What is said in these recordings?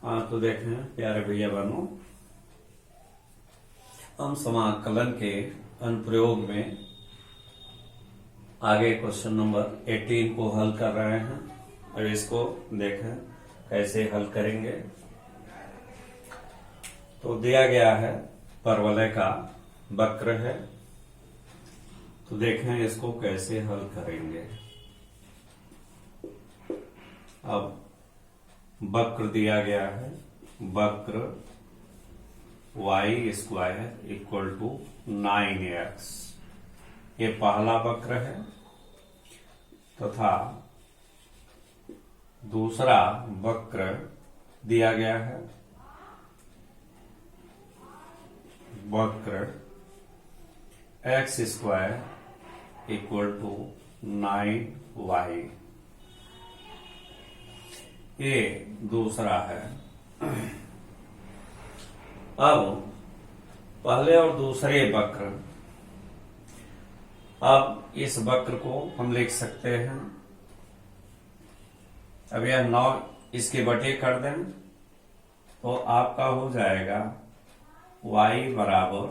हाँ, तो देखें प्यारे भैया बहनों, हम समाकलन के अनुप्रयोग में आगे क्वेश्चन नंबर 18 को हल कर रहे हैं। अब इसको देखें कैसे हल करेंगे। तो दिया गया है परवलय का वक्र है, तो देखें इसको कैसे हल करेंगे। अब वक्र दिया गया है, वक्र y square equal to 9x, ये पहला वक्र है तथा दूसरा वक्र दिया गया है वक्र x square equal to 9y, ये दूसरा है। अब पहले और दूसरे वक्र, अब इस वक्र को हम लिख सकते हैं। अब यह 9 इसके बटे कर दें तो आपका हो जाएगा y बराबर,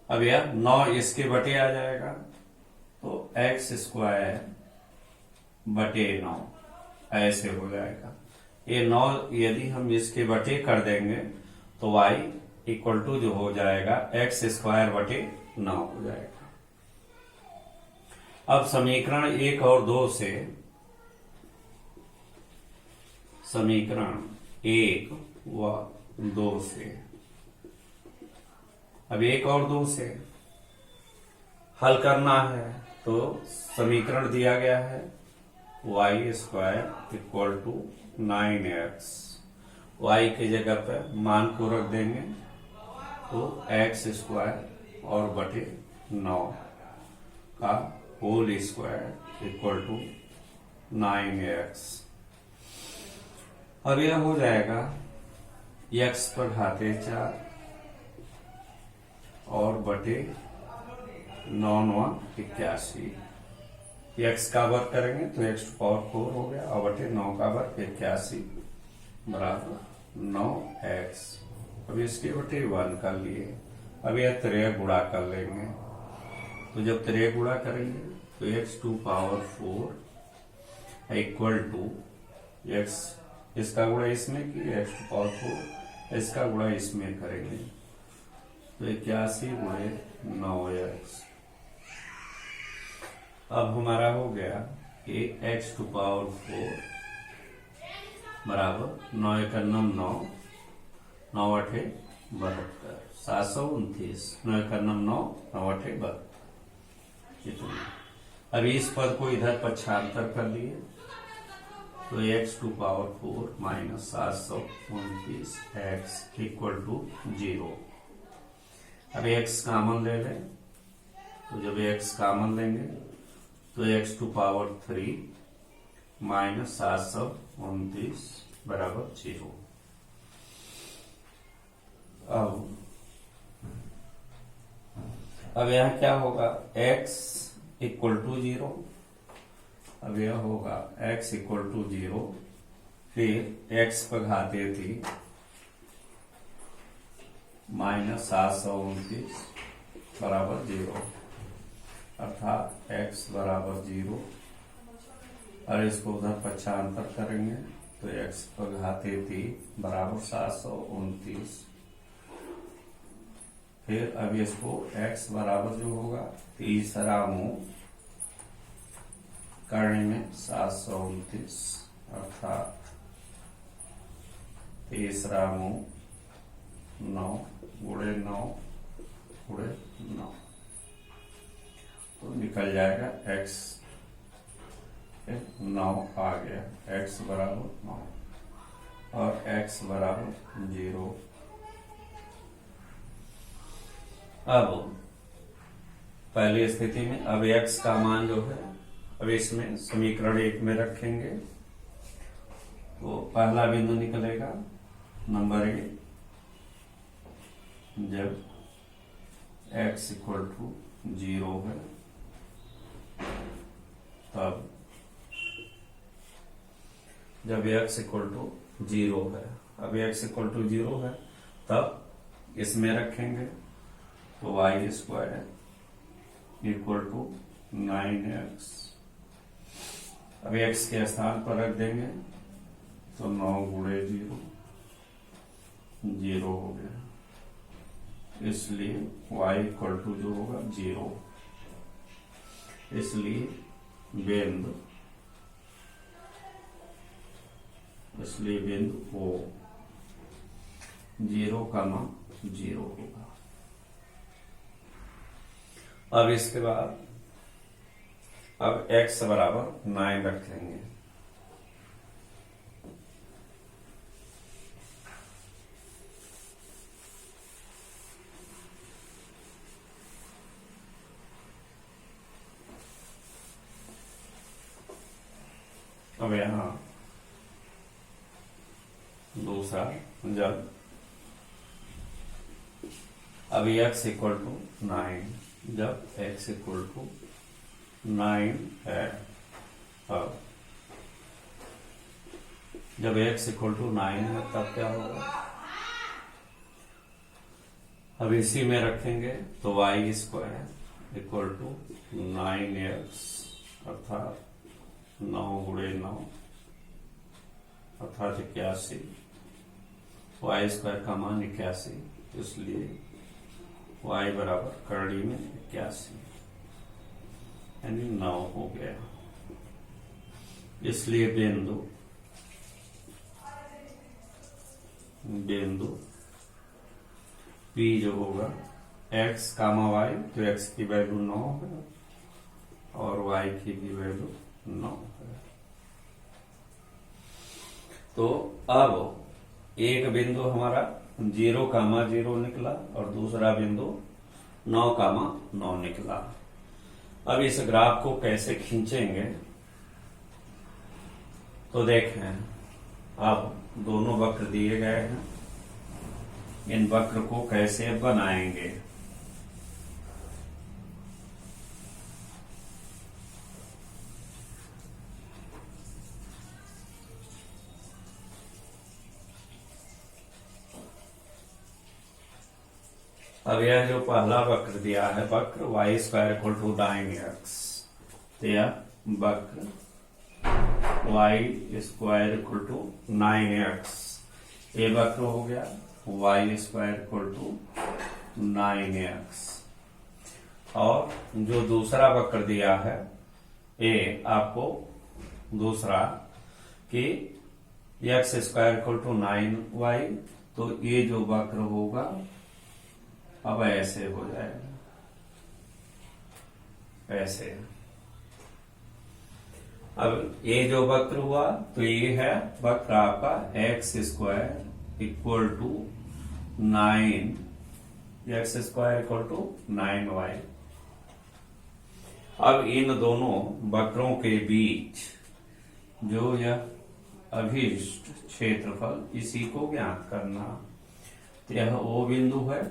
अब यह 9 इसके बटे आ जाएगा तो x स्क्वायर बटे 9 ऐसे हो जाएगा। ये 9 यदि हम इसके बटे कर देंगे तो y इक्वल टू जो हो जाएगा x स्क्वायर बटे 9 हो जाएगा। अब समीकरण 1 और 2 से, समीकरण 1 व 2 से, अब 1 और 2 से हल करना है। तो समीकरण दिया गया है y square equal to 9x, y की जगह पर मान को रख देंगे तो x स्क्वायर और बटे 9 का whole square equal to 9x। अब यह हो जाएगा x पर घाते 4 और बटे 9 9 81, x का वर्ग करेंगे तो x टू पावर 4 हो गया और बटे 9 का वर्ग 81 बराबर 9x। अब इसके बटे 1 कर लिए। अब यह त्रिय गुणा कर लेंगे, तो जब त्रिय गुणा करेंगे तो x to power 4 equal to x, इसका गुणा इसमें की x टू पावर 4, इसका गुणा इसमें करेंगे तो 81 गुणे 9x। अब हमारा हो गया कि x टू पावर 4 बराबर 9 × 9 9, 9 × 8 72, 729, 9 × 9 9, 9 × 8 72 इतना। अब इस पद को इधर पक्षांतर कर लिए तो x to power 4 minus 729 x equal to 0। अब x कॉमन ले लें, तो जब x कॉमन लेंगे तो x टू पावर 3 माइनस 729 बराबर 0। अब यह क्या होगा, x इक्वल टू 0। अब यह होगा x इक्वल टू 0, फिर x पर घाते थी माइनस 729 बराबर 0, अर्थात x बराबर 0। और इसको उधर पक्षांतर करेंगे तो x पर घाते थी बराबर 729। फिर अब इसको x बराबर जो होगा तीसरा मुंह करने में 729, अर्थात तीसरा मुंह 9 गुणे 9 गुणे 9, तो निकल जाएगा x 9 आ गया, x बराबर 9 और x बराबर 0। अब पहली स्थिति में अब x का मान जो है, अब इसमें समीकरण 1 में रखेंगे तो पहला बिंदु निकलेगा नंबर 1, जब x इक्वल टू 0 है तब जब x इक्वल टू 0 है। अब x इक्वल टू 0 है तब इसमें रखेंगे तो y square equal to 9x। अब x के स्थान पर रख देंगे तो 9 गुणे 0 0 हो गया, इसलिए y इक्वल टू जो होगा 0। इसलिए बिंदु O 0,0 होगा। अब इसके बाद अब x बराबर 9 रखेंगे। अब यहां दूसरा जब अब x इक्वल टू 9, जब x इक्वल टू 9 है, अब जब x इक्वल टू 9 है तब क्या होगा? अब इसी में रखेंगे तो y square equal to 9x अर्थात 9 गुणे 9 अर्थात 81। y स्क्वायर का मान 81, इसलिए y बराबर करड़ी में 81 यानी 9 हो गया। इसलिए बिंदु P जो होगा x कामा y, तो x की वैल्यू 9 है और y की भी वैल्यू 9 है। तो अब एक बिंदु हमारा 0,0 निकला और दूसरा बिंदु 9,9 निकला। अब इस ग्राफ को कैसे खींचेंगे तो देखें, अब दोनों वक्र दिए गए हैं, इन वक्र को कैसे बनाएंगे। अब यह जो पहला वक्र दिया है, वक्र y square equal to 9x, तो यह वक्र y square equal to 9x, ये वक्र हो गया y square equal to 9x। और जो दूसरा वक्र दिया है ये आपको दूसरा कि x square equal to 9y, तो ये जो वक्र होगा अब ऐसे हो जाएगा, ऐसे। अब ये जो वक्र हुआ तो ये है वक्र आपका x square equal to 9, x square equal to 9y। अब इन दोनों वक्रों के बीच जो यह अभीष्ट क्षेत्रफल, इसी को ज्ञात करना। तो यह O बिंदु है,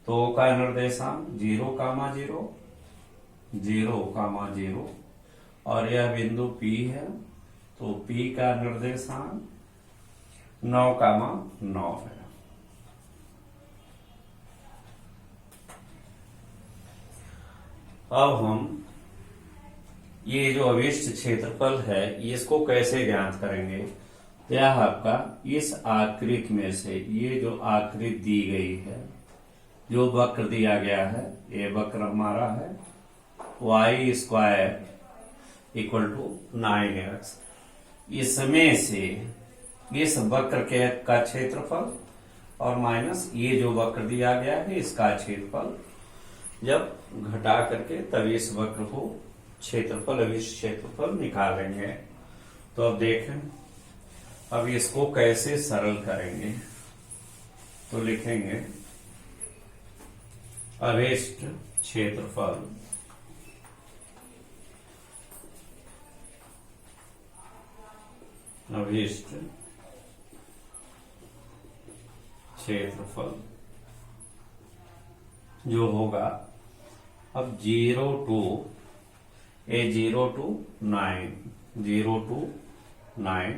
तो O का निर्देशांक 0,0, 0,0 और यह बिंदु P है, तो P का निर्देशांक 9,9 है। अब हम ये जो अभिष्ट क्षेत्रफल है इसको कैसे ज्ञात करेंगे। यह आपका इस आकृति में से ये जो आकृति दी गई है, जो वक्र दिया गया है, ये वक्र हमारा है y square equal to 9x। इसमें से इस वक्र के का क्षेत्रफल और माइनस ये जो वक्र दिया गया है इसका क्षेत्रफल, जब घटा करके तब इस वक्र को क्षेत्रफल अभिष्ट क्षेत्रफल निकालेंगे। तो अब देखें, अब इसको कैसे सरल करेंगे। तो लिखेंगे अभिष्ट क्षेत्रफल अभिष्ट क्षेत्रफल जो होगा अब 0 to 9, 0 to 9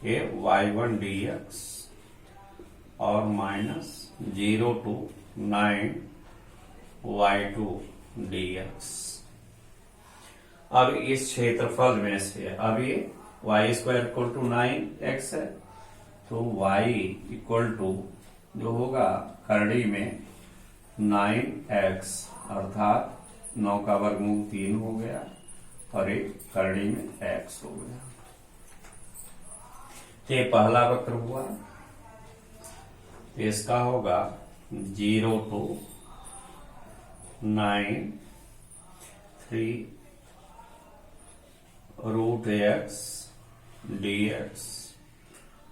ये y1 dx और माइनस 0 to 9 y2 dx। अब इस क्षेत्रफल में से अब ये y square equal to 9x है, तो y इक्वल टू जो होगा करड़ी में 9x अर्थात 9 का वर्गमूल 3 हो गया और एक करड़ी में x हो गया। ये पहला वक्र हुआ, इसका होगा 0 to 9 3 रूट x dx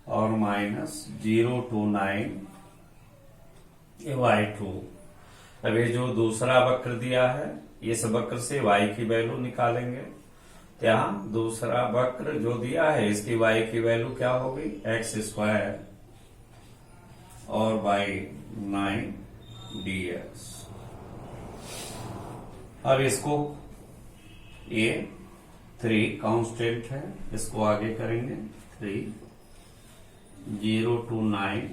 और माइनस 0 to 9 y2। अब ये जो दूसरा वक्र दिया है, इस वक्र से y की वैल्यू निकालेंगे। तो यहां दूसरा वक्र जो दिया है इसकी y की वैल्यू क्या होगी, x स्क्वायर और बाई 9 dx। अब इसको ये 3 कांस्टेंट है, इसको आगे करेंगे 3 0 to 9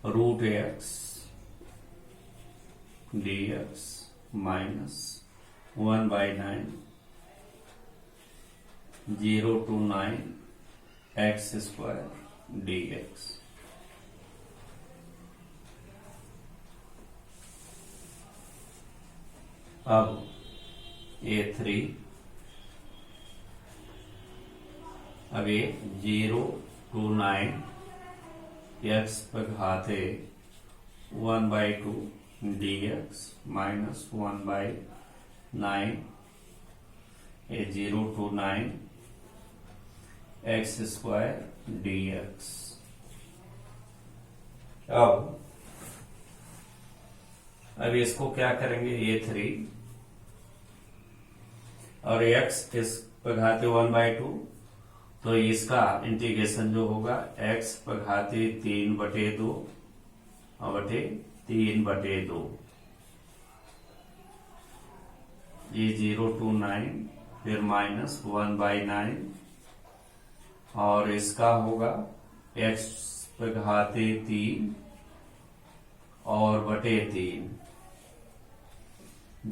root x dx minus 1/9 0 to 9 x square dx। अब ये 3, अब ये 0 to 9 x पर घाते 1/2 dx माइनस 1/9 ये 0 to 9 x स्क्वायर dx। अब इसको क्या करेंगे, ये 3 और x किस पर घाते 1/2, तो इसका इंटीग्रेशन जो होगा x पर घाते 3/2 और बटे 3/2, ये 0 to 9 फिर माइनस 1/9 और इसका होगा x पर घाते 3 और बटे 3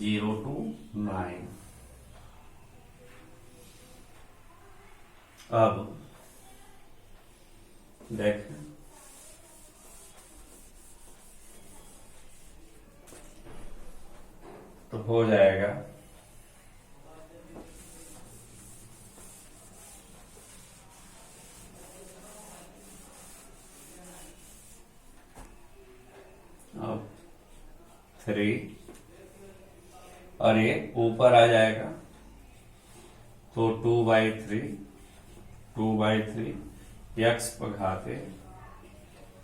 0 to 9। अब देखें तो हो जाएगा अब 3 और ये ऊपर आ जाएगा तो 2/3 x पर घाते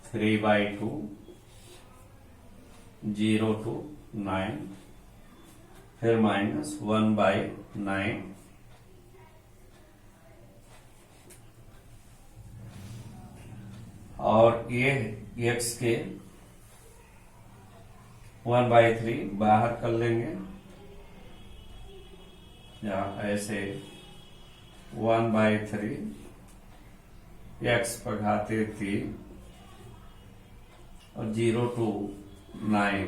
3/2 0 to 9 फिर माइनस 1/9 और ये x के 1/3 बाहर कर लेंगे, या ऐसे 1/3 x पर घाते 3 और 0 to 9।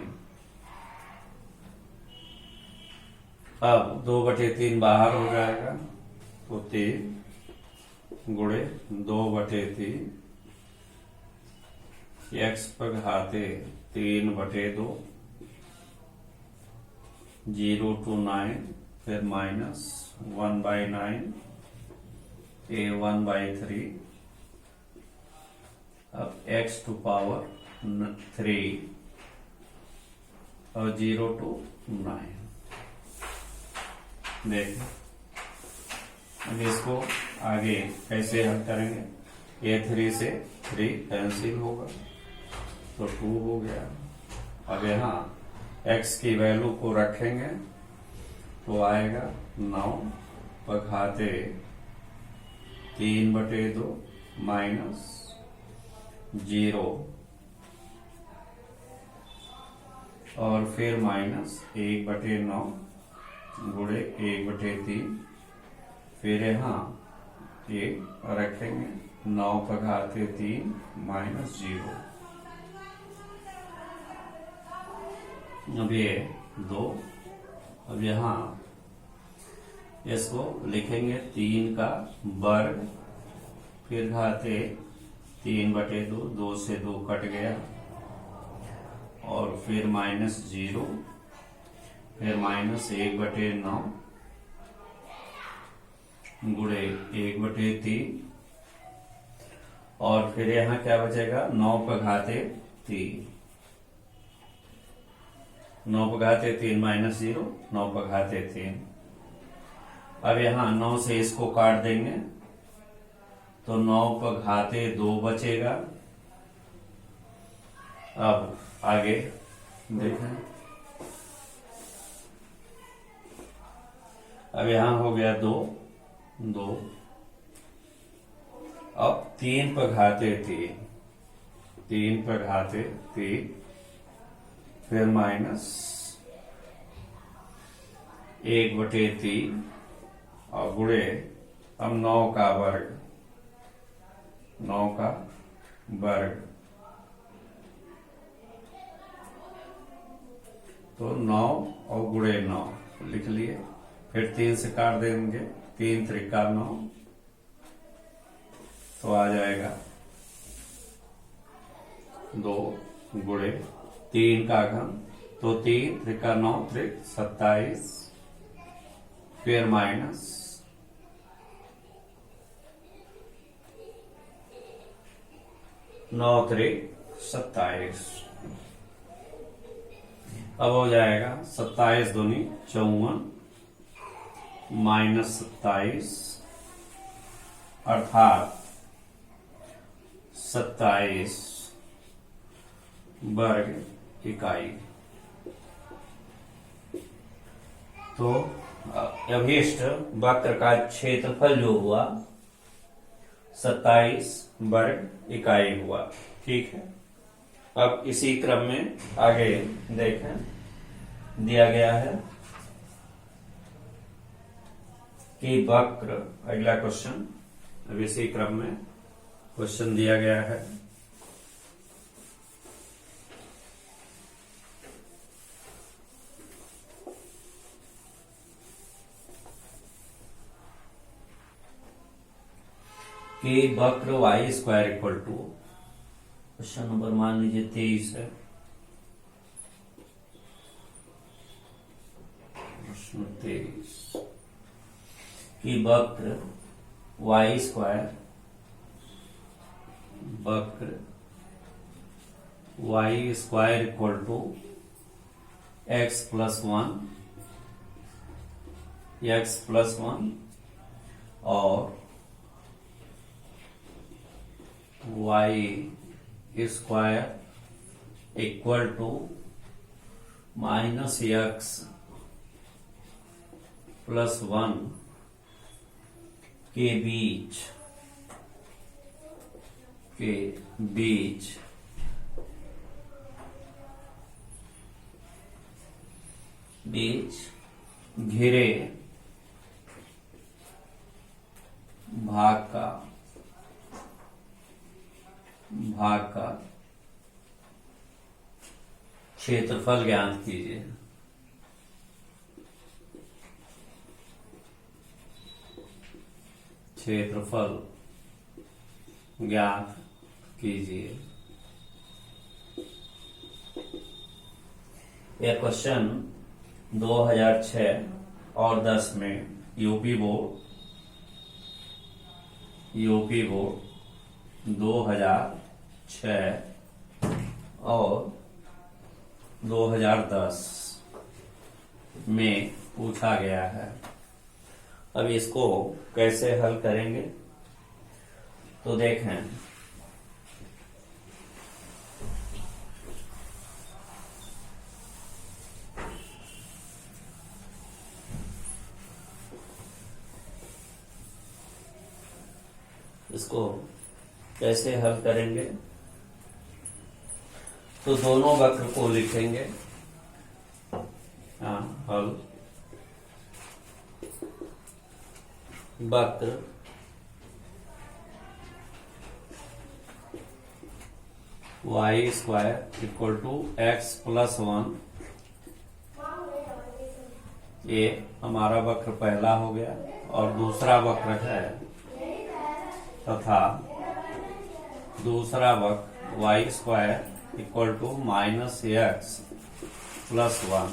अब 2/3 बाहर हो जाएगा तो 3 गुणे 2/3 x पर घाते 3/2 0 to 9 फिर माइनस 1/9 a 1/3। अब x टू पावर 3 और 0 to 9। देखिए अब इसको आगे कैसे हल करेंगे, ये 3 से 3 कैंसिल होगा तो 2 हो गया। अब यहाँ x की वैल्यू को रखेंगे तो आएगा 9 पर घाते 3/2 माइनस 0 और फिर माइनस 1/9 गुणे 1/3 फिर यहाँ ये रखेंगे 9 का घाते 3 माइनस 0। अब ये 2। अब यहाँ इसको लिखेंगे 3 का वर्ग, फिर घाते 3/2, 2 से 2 कट गया, और फिर माइनस 0, फिर माइनस 1/9 गुणे 1/3, और फिर यहाँ क्या बचेगा 9 का घाते 3, 9 का घाते 3 माइनस 0, 9 का घाते 3। अब यहाँ 9 से इसको काट देंगे तो 9 का घाते 2 बचेगा। अब आगे देखें, अब यहाँ हो गया 2, अब 3 पर घाते 3 पर घाते 3, फिर माइनस 1/3 और गुणे अब 9 का वर्ग, 9 का वर्ग, तो 9 और गुणे 9 लिख लिए। फिर 3 से काट देंगे, 3 त्रिका 9, तो आ जाएगा 2 गुणे 3 का घन, तो 3 त्रिका 9 त्रिक 27, फिर माइनस 9 त्रिक 27। अब हो जाएगा 27 दूनी 54 माइनस 27, अर्थात 27 वर्ग इकाई। तो अभीष्ट वक्र का क्षेत्रफल जो हुआ 27 वर्ग इकाई हुआ। ठीक है, अब इसी क्रम में आगे देखें, दिया गया है कि वक्र, अगला क्वेश्चन, अब इसी क्रम में क्वेश्चन दिया गया है कि वक्र y square equal to, question number मान लीजिए 23 है, प्रश्न 23, कि वक्र y स्क्वायर, वक्र y square equal to x+1, x+1 और y square equal to -x+1 के बीच घिरे भाग का क्षेत्रफल ज्ञात कीजिए। क्षेत्रफल ज्ञात कीजिए। यह क्वेश्चन 2006 और 10 में यूपी बोर्ड 2006 और 2010 में पूछा गया है। अब इसको कैसे हल करेंगे तो देखें, इसको कैसे हल करेंगे तो दोनों वक्र को लिखेंगे। वक्र y square equal to x plus 1। ये हमारा वक्र पहला हो गया और दूसरा वक्र है तथा दूसरा वक्र y square equal to minus x plus 1।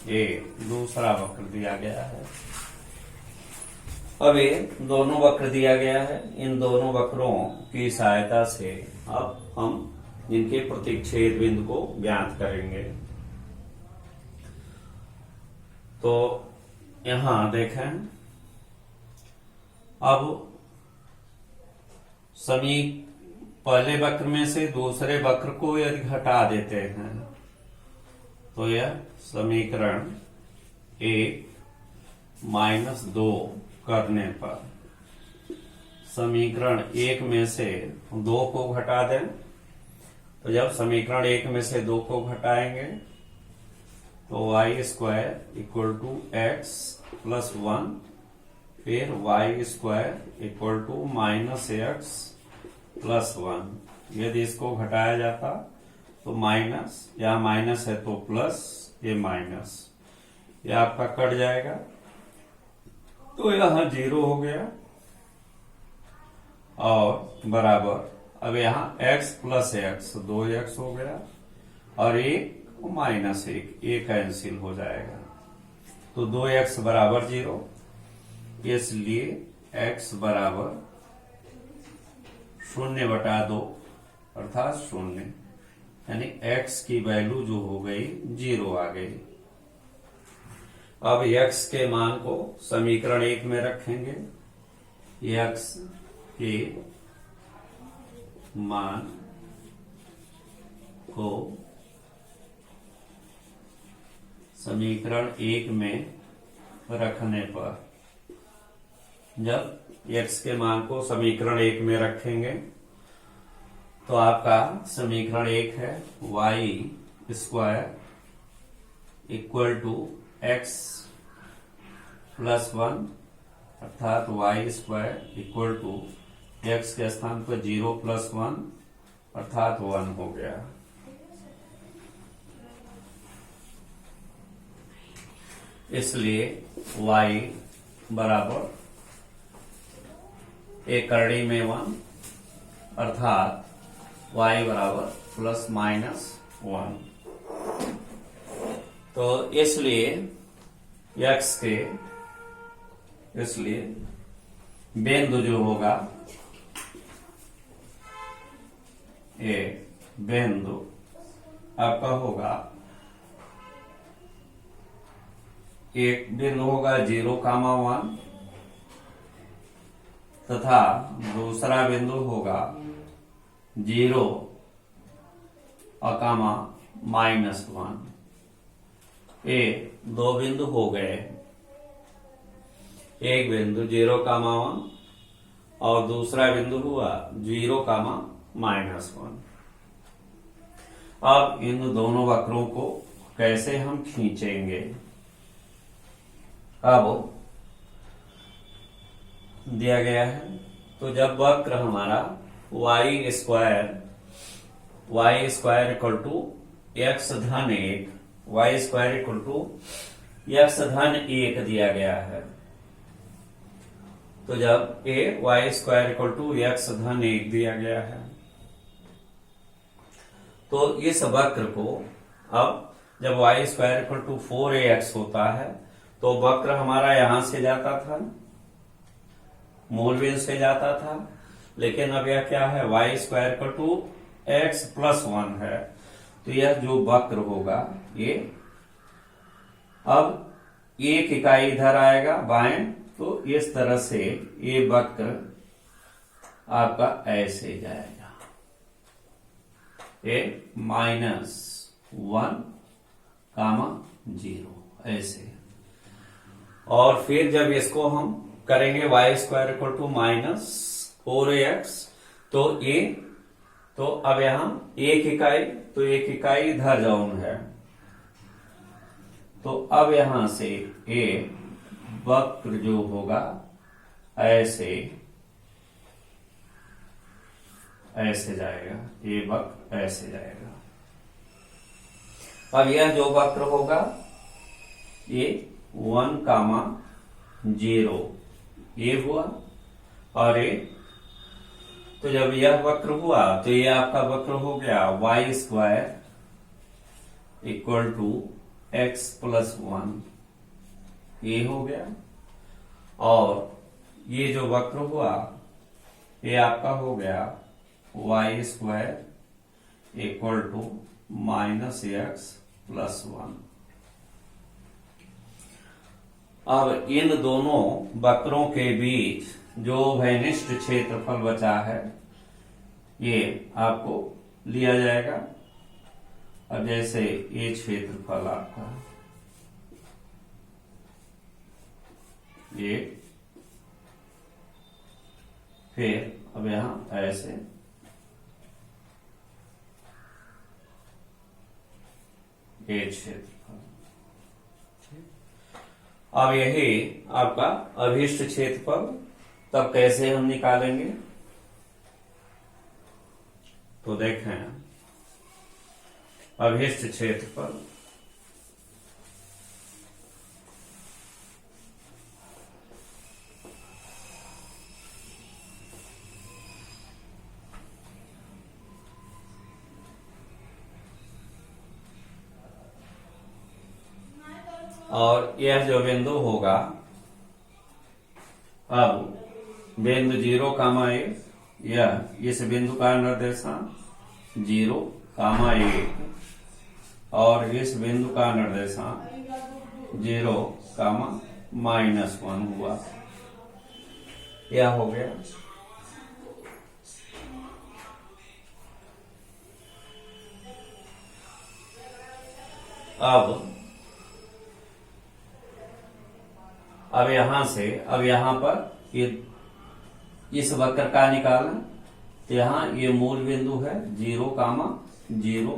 ये दूसरा वक्र दिया गया है। अब ये दोनों वक्र दिया गया है। इन दोनों वक्रों की सहायता से अब हम इनके प्रतिच्छेद बिंदु को ज्ञात करेंगे। तो यहां देखें, अब पहले वक्र में से दूसरे वक्र को यदि घटा देते हैं तो यह समीकरण 1-2 करने पर समीकरण 1 में से 2 को घटा दें। तो जब समीकरण 1 में से 2 को घटाएंगे तो y square equal to x plus 1, फिर y square equal to minus x plus 1। यदि इसको घटाया जाता तो माइनस, यहाँ माइनस है तो प्लस, ये माइनस, ये आपका कट जाएगा तो यहां 0 हो गया और बराबर अब यहां x प्लस एक्स 2x हो गया और 1 माइनस 1, ये कैंसिल हो जाएगा तो 2x बराबर 0। इसलिए x बराबर 0/2 अर्थात 0, यानी x की वैल्यू जो हो गई 0 आ गई। अब x के मान को समीकरण 1 में रखेंगे। x के मान को समीकरण 1 में रखने पर, जब x के मान को समीकरण 1 में रखेंगे तो आपका समीकरण 1 है y square equal to x plus 1 अर्थात y square equal to x के स्थान पर 0 प्लस 1 अर्थात 1 हो गया। इसलिए y बराबर एक करड़ी में 1 अर्थात y बराबर प्लस माइनस 1। तो इसलिए बिंदु जो होगा, ये बिंदु आपका होगा, एक बिंदु होगा 0,1 तथा दूसरा बिंदु होगा 0 माइनस 1। ये 2 बिंदु हो गए, एक बिंदु 0,1 और दूसरा बिंदु हुआ 0, माइनस 1। अब इन दोनों वक्रों को कैसे हम खींचेंगे? अब दिया गया है तो जब वक्र हमारा y square equal to x धन 1, y square equal to x धन 1 दिया गया है, तो जब y square equal to x धन 1 दिया गया है तो इस वक्र को अब जब y square equal to 4ax होता है तो वक्र हमारा यहां से जाता था, मूल बिंदु से जाता था, लेकिन अब यह क्या है, y square equal to x plus 1 है। तो यह जो वक्र होगा ये अब एक इकाई इधर आएगा बाएं, तो इस तरह से ये वक्र आपका ऐसे जाएगा, ये -1, 0 ऐसे। और फिर जब इसको हम करेंगे Y square equal to -4ax तो अब यहां एक इकाई इधर जाऊन है, तो अब यहां से ये वक्र जो होगा ऐसे जाएगा, ये वक्र ऐसे जाएगा। अब यह जो वक्र होगा ये 1,0 ये हुआ, और ये तो जब यह वक्र हुआ तो ये आपका वक्र हो गया y² = x+1, ये हो गया। और ये जो वक्र हुआ ये आपका हो गया y² = -x+1। अब इन दोनों वक्रों के बीच जो भैनिष्ठ क्षेत्रफल बचा है ये आपको लिया जाएगा। अब जैसे ये क्षेत्रफल आपका ये, फिर अब यहां ऐसे ये क्षेत्रफल। अब यही आपका अभीष्ट क्षेत्रफल। तब कैसे हम निकालेंगे तो देखें, अभीष्ट क्षेत्रफल और यह जो बिंदु होगा, अब बिंदु 0,1 यह इस बिंदु का निर्देशांक 0,1 और इस बिंदु का निर्देशांक 0,-1 हुआ, यह हो गया। अब यहां से, अब यहां पर ये इस वक्र का निकालना, तो यहां ये मूल बिंदु है 0,0।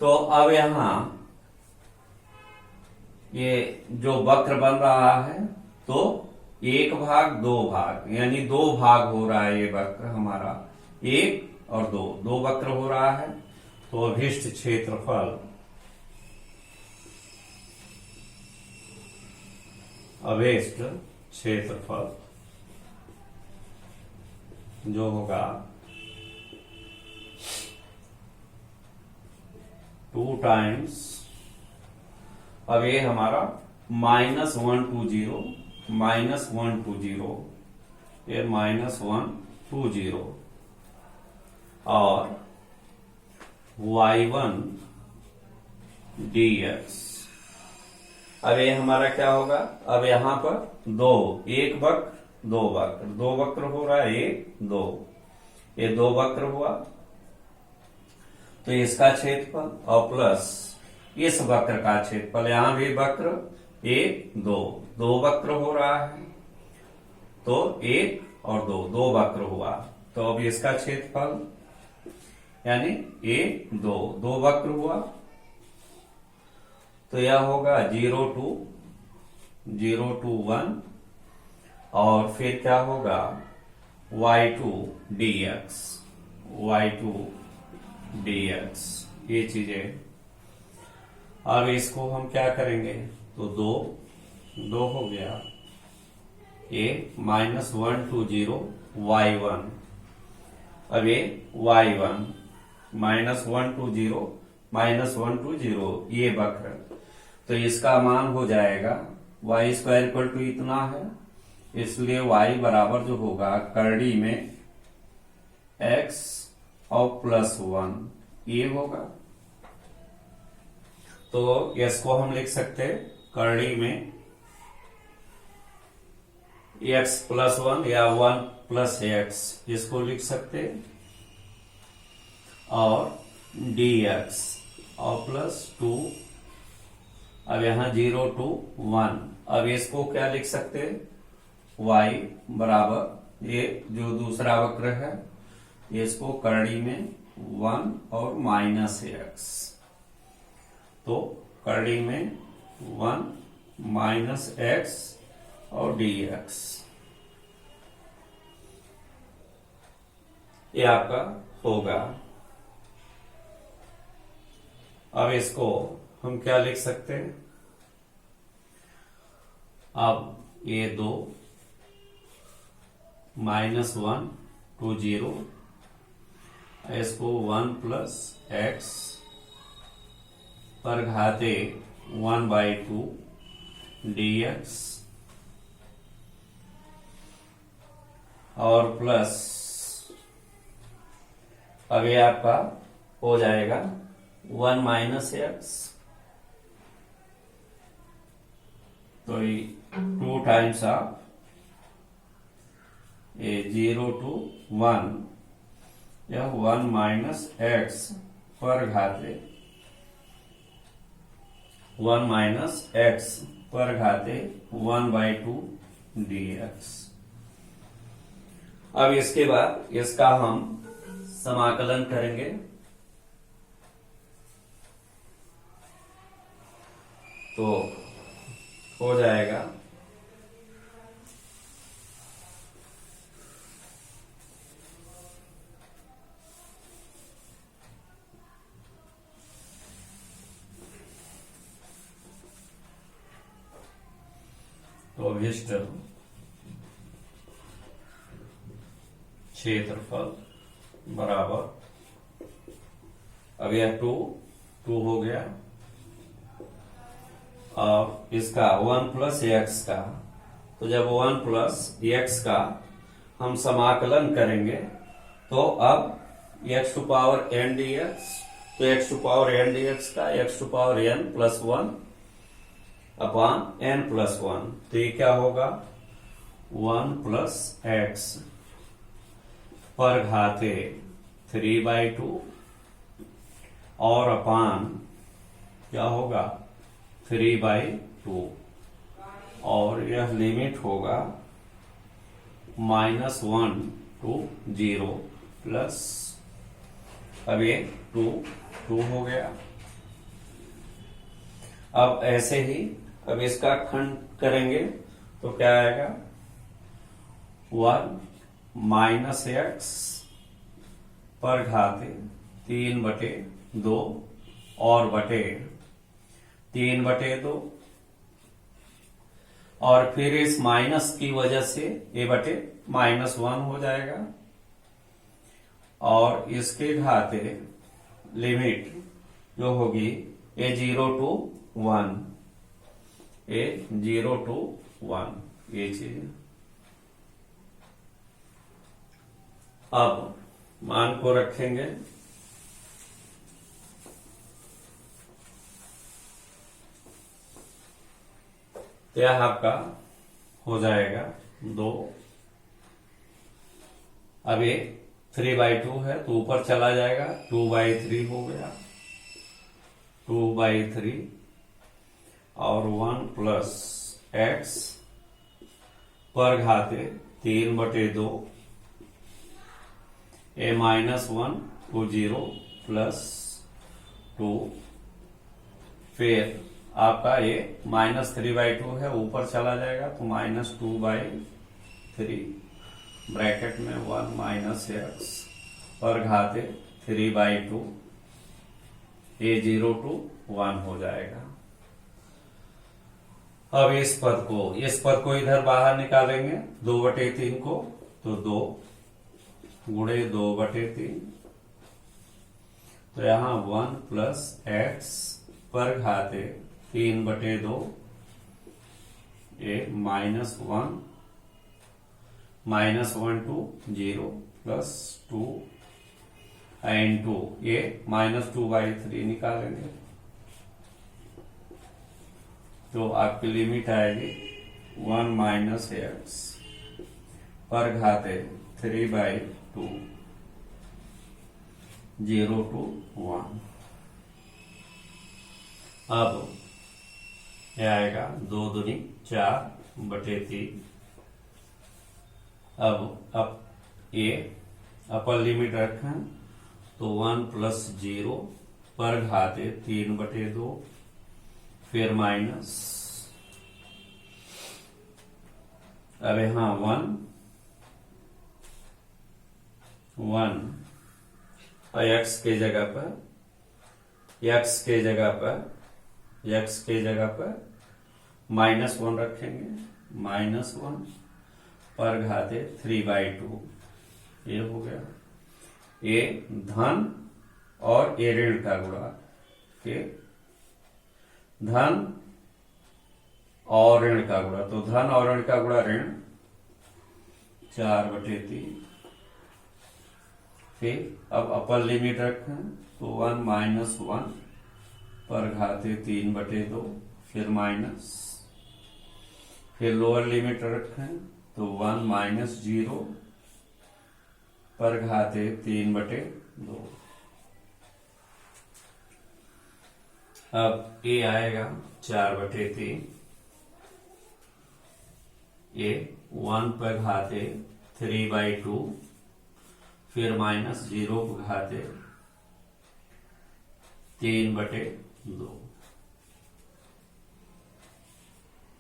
तो अब यहां ये जो वक्र बन रहा है तो 1/2 भाग, यानी 2 भाग हो रहा है ये वक्र हमारा, 1 और 2, 2 वक्र हो रहा है। तो अभीष्ट क्षेत्रफल, अभीष्ट क्षेत्रफल जो होगा 2 टाइम्स, अब ये हमारा -120, ये -120 और y1 dx। अब ये हमारा क्या होगा, अब यहां पर 2, 1 वक्र 2 वक्र, 2 वक्र हो रहा है 1 2, ये 2 वक्र हुआ तो इसका क्षेत्रफल और प्लस इस वक्र का क्षेत्रफल, यहां भी वक्र 1 2, 2 वक्र हो रहा है तो 1 और 2, 2 वक्र हुआ। तो अब इसका क्षेत्रफल यानी 1 2, 2 वक्र हुआ तो यह होगा 0 to 1 और फिर क्या होगा y2 dx, ये चीजें। अब इसको हम क्या करेंगे तो 2 हो गया, ये -120 y1, अब ये y1 -120 ये वक्र, तो इसका मान हो जाएगा y² इतना है, इसलिए y बराबर जो होगा करड़ी में x और +1 ये होगा। तो इसको हम लिख सकते हैं करड़ी में x+1 या 1 + x, इसको लिख सकते हैं, और dx और +2, अब यहां 0 to 1, अब इसको क्या लिख सकते हैं y बराबर ये जो दूसरा वक्र है इसको करड़ी में 1 और -x, तो करड़ी में 1 - x और dx। ये आपका होगा। अब इसको हम क्या लिख सकते हैं, अब ये 2 -1 टू 0, इसको 1 प्लस एक्स पर घाते 1/2 dx और प्लस अब ये आपका हो जाएगा 1 माइनस एक्स, तो 2 टाइम्स ऑफ ये 0 to 1, यह 1 माइनस एक्स पर घाते 1 माइनस एक्स पर घाते 1/2 dx। अब इसके बाद इसका हम समाकलन करेंगे, तो हो जाएगा तो अभिष्ट क्षेत्रफल बराबर, अब यह 2 हो गया, और इसका 1 प्लस एक्स का, तो जब 1 प्लस एक्स का हम समाकलन करेंगे तो अब x to power n d x, तो x to power n d x का x to power n plus 1 upon n plus 1, तो ये क्या होगा 1 प्लस एक्स पर घाते 3/2 और अपान क्या होगा 3/2, और यह लिमिट होगा -1 to 0 प्लस, अब ये 2 हो गया। अब ऐसे ही अब इसका खंड करेंगे तो क्या आएगा 1 माइनस एक्स पर घाते 3/2 और बटे 3/2, और फिर इस माइनस की वजह से ये बटे -1 हो जाएगा, और इसके घाते लिमिट जो होगी ये 0 to 1, ये 0 to 1 ये चीज। अब मान को रखेंगे, तो यह आपका हो जाएगा 2, अब ये 3/2 है तो ऊपर चला जाएगा, 2/3 हो गया, 2/3 और 1 प्लस एक्स पर घाते 3/2, ए -1 to 0 प्लस 2, फिर आपका ये -3/2 है ऊपर चला जाएगा तो -2/3 ब्रैकेट में 1 माइनस एक्स पर घाते 3/2, ये 0 to 1 हो जाएगा। अब इस पद को इधर बाहर निकालेंगे 2/3 को, तो 2 गुणे 2/3, तो यहां 1 प्लस एक्स पर घाते 3/2, ये -1 to 0 प्लस 2 एंड 2, ये -2/3 निकालेंगे तो आपकी लिमिट आएगी 1 माइनस एक्स पर घाते 3/2, 0 to 1। अब यह आएगा 2 दूनी 4/3। अब ये अपर लिमिट रखें तो 1 प्लस 0 पर घाते 3/2, फिर माइनस, अब यहां 1 1 और x के जगह पर -1 रखेंगे, -1 पर घाते 3/2। ये हो गया ये धन और ये ऋण का गुणा के धन और ऋण का गुणा, तो धन और ऋण का गुणा ऋण 4/3। फिर अब अपर लिमिट रखें तो 1 - 1 पर घाते 3/2, फिर माइनस, फिर लोअर लिमिट रखें तो 1 - 0 पर घाते 3/2। अब ये आएगा 4/3, ये 1 पर घाते 3/2, फिर -0 पर घाते 3/2,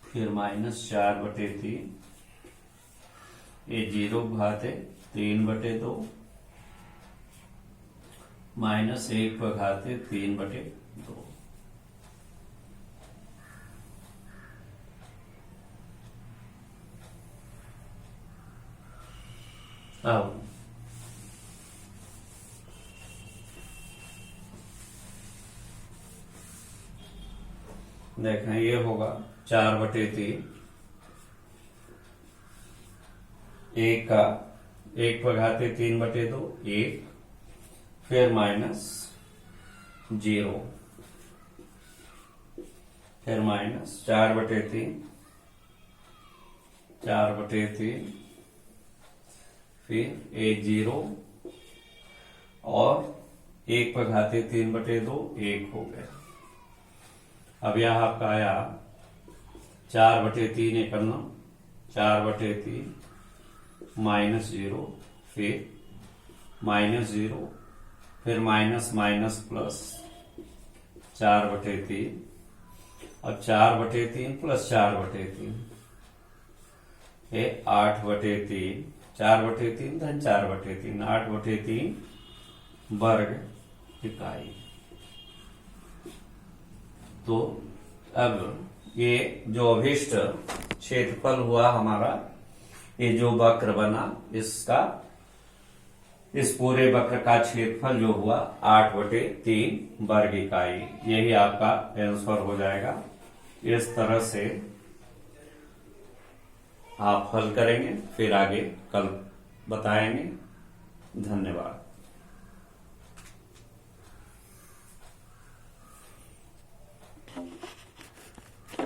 फिर -4/3, ये 0 घाते 3/2, -1 पर घाते 3/2। अब देखें ये होगा 4/3, 1 का 1 पर घाते 3/2, 1, फिर -0, फिर -4/3, 4/3, फिर 0 और 1 पर घाते 3/2, 1 हो गया। अब यह आपका आया 4/3 1 4/3 -0, फिर -0, फिर माइनस प्लस 4/3, अब 4/3 प्लस 4/3 है 8/3, 4/3 धन 4/3, 8/3 वर्ग इकाई। तो अब ये जो अभिष्ट क्षेत्रफल हुआ हमारा, ये जो वक्र बना, इसका इस पूरे वक्र का क्षेत्रफल जो हुआ 8/3 वर्ग इकाई, यही आपका आंसर हो जाएगा। इस तरह से आप हल करेंगे, फिर आगे कल बताएंगे। धन्यवाद।